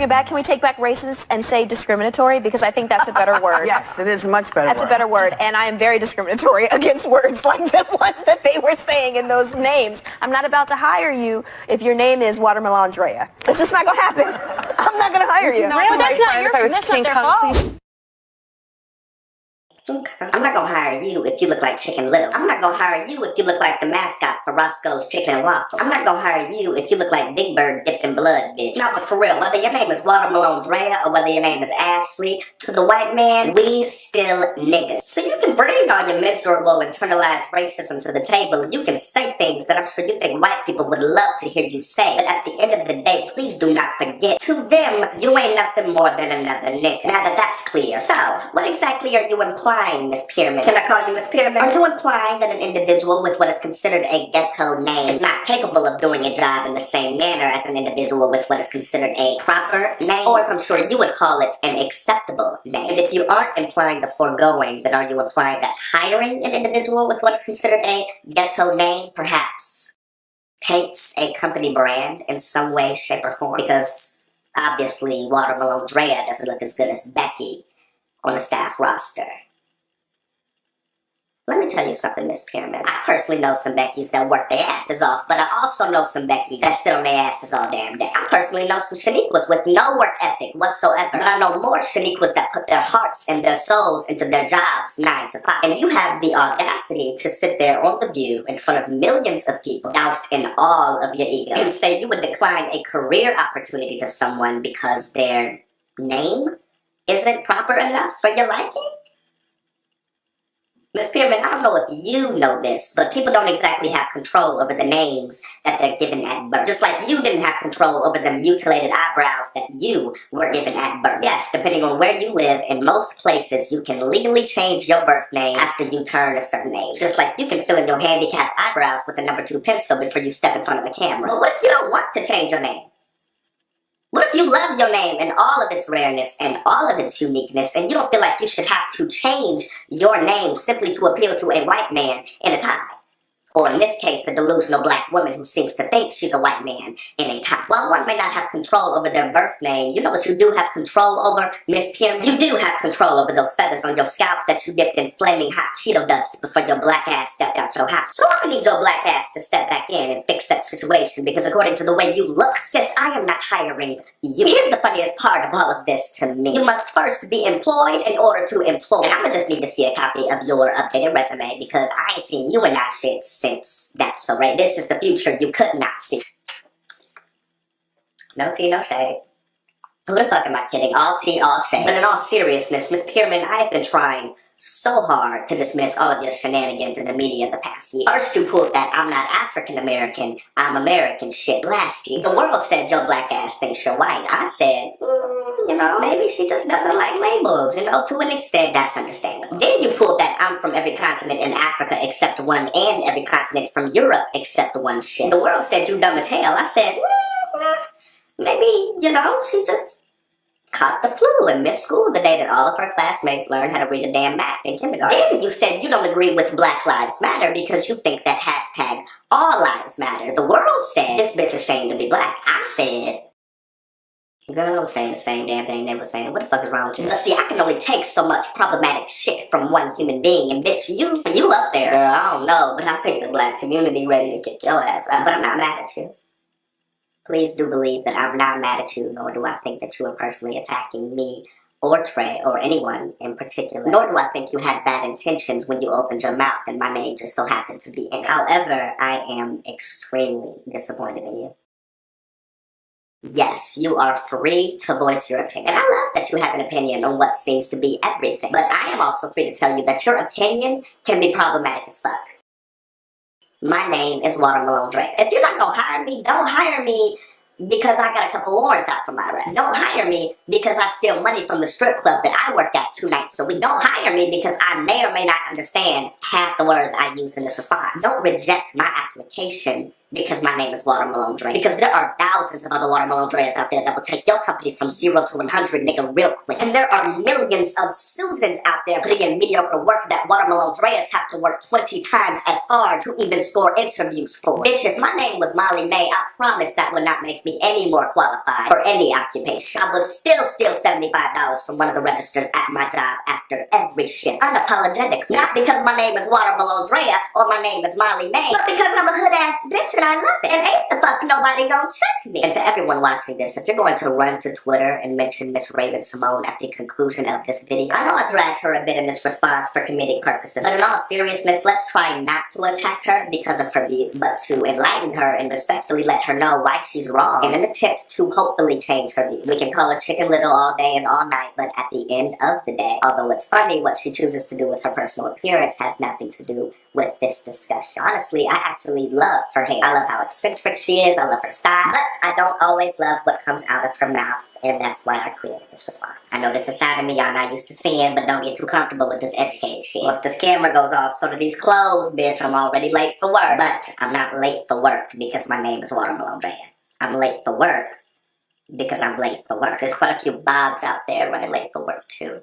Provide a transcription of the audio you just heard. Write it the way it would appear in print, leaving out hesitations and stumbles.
it back? Can we take back racist and say discriminatory? Because I think that's a better word. Yes, it is a much better That's a better word. And I am very discriminatory against words like the ones that they were saying in those names. I'm not about to hire you if your name is Watermelondrea. It's just not going to happen. I'm not going to hire you. Really? That's not their fault. Okay. I'm not gonna hire you if you look like Chicken Little. I'm not gonna hire you if you look like the mascot for Roscoe's Chicken and Waffles. I'm not gonna hire you if you look like Big Bird dipped in blood, bitch. No, but for real, whether your name is Watermelondrea or whether your name is Ashley, to the white man, we still niggas. So you can bring all your miserable internalized racism to the table and you can say things that I'm sure you think white people would love to hear you say. But at the end of the day, please do not forget, to them, you ain't nothing more than another nigga. Now that that's clear. So, what exactly are you implying, Miss Pyramid? Can I call you Miss Pyramid? Are you implying that an individual with what is considered a ghetto name is not capable of doing a job in the same manner as an individual with what is considered a proper name? Or as I'm sure you would call it, an acceptable name. And if you aren't implying the foregoing, then are you implying that hiring an individual with what is considered a ghetto name perhaps taints a company brand in some way, shape, or form? Because obviously Watermelondrea doesn't look as good as Becky on the staff roster. Let me tell you something, Miss Pyramid. I personally know some Beckys that work their asses off, but I also know some Beckys that sit on their asses all damn day. I personally know some Shaniquas with no work ethic whatsoever, but I know more Shaniquas that put their hearts and their souls into their jobs 9 to 5. And you have the audacity to sit there on The View in front of millions of people, doused in all of your ego, and say you would decline a career opportunity to someone because their name isn't proper enough for your liking? Miss Pyramid, I don't know if you know this, but people don't exactly have control over the names that they're given at birth. Just like you didn't have control over the mutilated eyebrows that you were given at birth. Yes, depending on where you live, in most places you can legally change your birth name after you turn a certain age. Just like you can fill in your handicapped eyebrows with a number 2 pencil before you step in front of the camera. But what if you don't want to change your name? What if you love your name and all of its rareness and all of its uniqueness and you don't feel like you should have to change your name simply to appeal to a white man in a tie? Or in this case, a delusional black woman who seems to think she's a white man in a tie. While one may not have control over their birth name, you know what you do have control over, Miss Pyramid? You do have control over those feathers on your scalp that you dipped in flaming hot Cheeto dust before your black ass stepped out your house. So I'm gonna need your black ass to step back in and fix that situation, because according to the way you look, sis, I am not hiring you. Here's the funniest part of all of this to me. You must first be employed in order to employ. And I'ma just need to see a copy of your updated resume, because I ain't seen you in that shit since that's so right. This is the future you could not see. No tea, no shade. Who the fuck am I kidding? All tea, all shade. But in all seriousness, Miss Pyramid, I have been trying so hard to dismiss all of your shenanigans in the media the past year. First you pulled that I'm not African American, I'm American shit last year. The world said your black ass thinks you're white. I said, you know, maybe she just doesn't like labels, you know, to an extent, that's understandable. Then you pulled that I'm from every continent in Africa except one, and every continent from Europe except one shit. The world said you dumb as hell. I said, maybe, you know, she just caught the flu and missed school the day that all of her classmates learned how to read a damn map in kindergarten. Then you said you don't agree with Black Lives Matter because you think that hashtag all lives matter. The world said this bitch ashamed to be black. I said, girl, I was saying the same damn thing they were saying. What the fuck is wrong with you? But see, I can only take so much problematic shit from one human being, and bitch, you up there, girl, I don't know, but I think the black community ready to kick your ass out. But I'm not mad at you. Please do believe that I'm not mad at you, nor do I think that you are personally attacking me or Trey or anyone in particular. Nor do I think you had bad intentions when you opened your mouth and my name just so happened to be in it. However, I am extremely disappointed in you. Yes, you are free to voice your opinion. And I love that you have an opinion on what seems to be everything. But I am also free to tell you that your opinion can be problematic as fuck. My name is Watermelondrea. If you're not gonna hire me, don't hire me because I got a couple warrants out for my arrest. Don't hire me because I steal money from the strip club that I work at 2 nights a week. Don't hire me because I may or may not understand half the words I use in this response. Don't reject my application because my name is Watermelondrea. Because there are thousands of other Watermelondreas out there that will take your company from 0 to 100, nigga, real quick. And there are millions of Susans out there putting in mediocre work that Watermelondreas have to work 20 times as hard to even score interviews for. Bitch, if my name was Molly May, I promise that would not make me any more qualified for any occupation. I would still steal $75 from one of the registers at my job after every shift, unapologetically. Not because my name is Watermelondrea or my name is Molly May, but because I'm a hood-ass bitch and I love it. And ain't the fuck nobody gonna check me. And to everyone watching this, if you're going to run to Twitter and mention Miss Raven Symone at the conclusion of this video, I know I dragged her a bit in this response for comedic purposes, but in all seriousness, let's try not to attack her because of her views, but to enlighten her and respectfully let her know why she's wrong in an attempt to hopefully change her views. We can call her Chicken Little all day and all night, but at the end of the day, although it's funny, what she chooses to do with her personal appearance has nothing to do with this discussion. Honestly, I actually love her hair. I love how eccentric she is, I love her style, but I don't always love what comes out of her mouth, and that's why I created this response. I know this is a side of me y'all not used to seeing, but don't get too comfortable with this educated shit. Once this camera goes off, so do these clothes, bitch. I'm already late for work. But I'm not late for work because my name is Watermelondrea. I'm late for work because I'm late for work. There's quite a few Bobs out there running late for work too.